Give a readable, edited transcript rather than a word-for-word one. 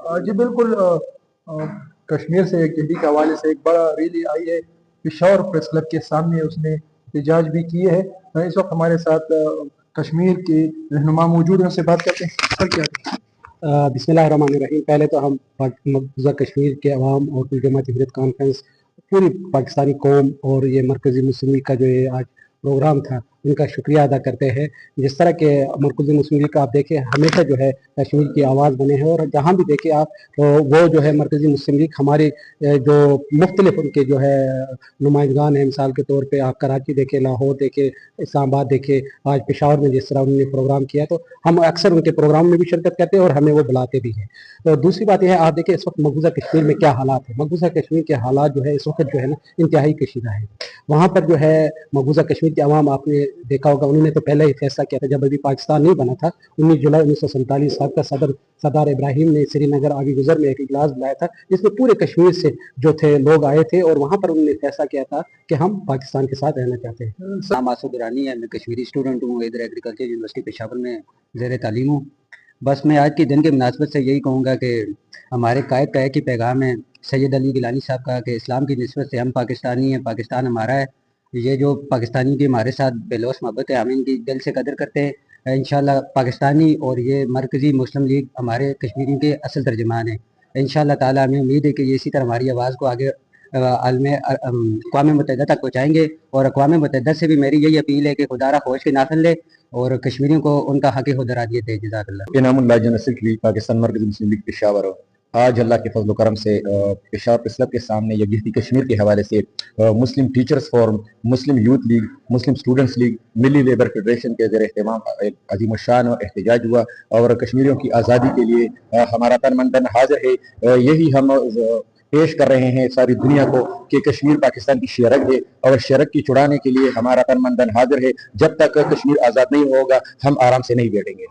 जी बिल्कुल। कश्मीर से जल्दी के हवाले से एक बड़ा रैली आई है, पेशावर प्रेस क्लब के सामने उसने एहतजाज भी किए है। इस वक्त हमारे साथ कश्मीर के रहनुमा मौजूद हैं, उनसे बात करते हैं। सर क्या बिस्मिल्लाहिर्रहमानिर्रहीम। पहले तो हम मकबूजा कश्मीर के अवाम और कुल जमात हिजरत कॉन्फ्रेंस, पूरी पाकिस्तानी कौम और ये मरकज़ी मुस्लिम लीग का जो ये आज प्रोग्राम था, उनका शुक्रिया अदा करते हैं। जिस तरह के मरकज़ी मुस्लिम लीग का आप देखें, हमेशा जो है कश्मीर की आवाज़ बने हैं, और जहाँ भी देखें आप तो वो जो है मरकज़ी मुस्लिम लीग हमारे जो मुख्तलिफ उनके जो है नुमाइंदगान हैं। मिसाल के तौर पर आप कराची देखें, लाहौर देखें, इस्लामाबाद देखें, आज पेशावर में जिस तरह उन्होंने प्रोग्राम किया, तो हम अक्सर उनके प्रोग्राम में भी शिरकत करते हैं और हमें वो बुलाते भी हैं। तो दूसरी बात यह है, आप देखिए इस वक्त मकबूजा कश्मीर में क्या हालात है। मकबूजा कश्मीर के हालात जो है इस वक्त जो है ना इंतहाई कशीदा है। वहाँ पर जो है मकबूजा कश्मीर के अवाम, आपने देखा होगा, उन्होंने तो पहले ही फैसला किया था जब अभी पाकिस्तान नहीं बना था। 19 जुलाई 1947 साहब का सरदार इब्राहिम ने श्रीनगर आगे गुजर में एक इजलास बुलाया था, जिसमें पूरे कश्मीर से जो थे लोग आए थे, और वहाँ पर उन्होंने फैसला किया था कि हम पाकिस्तान के साथ रहना चाहते हैं। नाम मासूद ईरानी है, मैं कश्मीरी स्टूडेंट हूँ, इधर एग्रीकल्चर यूनिवर्सिटी पेशावर में ज़ेर तालीम हूँ। बस मैं आज के दिन के मुनासबत से यही कहूँगा कि हमारे कायद का एक ही पैगाम है सैयद अली गिलानी साहब का, कि इस्लाम की निस्बत से हम पाकिस्तानी हैं, पाकिस्तान हमारा है। ये जो पाकिस्तानी की हमारे साथ बेलौस मोहब्बत है, हम इनकी दिल से कदर करते हैं। इंशाल्लाह पाकिस्तानी और ये मरकज़ी मुस्लिम लीग हमारे कश्मीरियों के असल तर्जमान हैं। इंशाल्लाह ताला हमें उम्मीद है कि ये इसी तरह हमारी आवाज़ को आगे अक़वाम मुत्तहिदा तक पहुँचाएँगे। और अक़वाम मुत्तहिदा से भी मेरी यही अपील है कि खुदारा ख़ौश के नाथन ले और कश्मीरियों को उनका हक़ खुदरा दिए थे। जज़ाकल्लाह। इनामुल्लाह जनरल सेक्रेटरी पाकिस्तान मरकज़ी मुस्लिम लीग पेशावर। आज अल्लाह के फजल करम से पेशावर प्रेस क्लब के सामने यकजहती कश्मीर के हवाले से Muslim teachers forum, Muslim youth league, Muslim students league, Milli labour federation के ज़ेर एहतमाम एक अजीम शान एहतजाज हुआ, और कश्मीरियों की आज़ादी के लिए हमारा तन मन धन हाजिर है। यही हम पेश कर रहे हैं सारी दुनिया को कि कश्मीर पाकिस्तान की शेरग है, और शेरग की छुड़ाने के लिए हमारा तन मन धन हाजिर है। जब तक कश्मीर आज़ाद नहीं होगा हम आराम से नहीं बैठेंगे।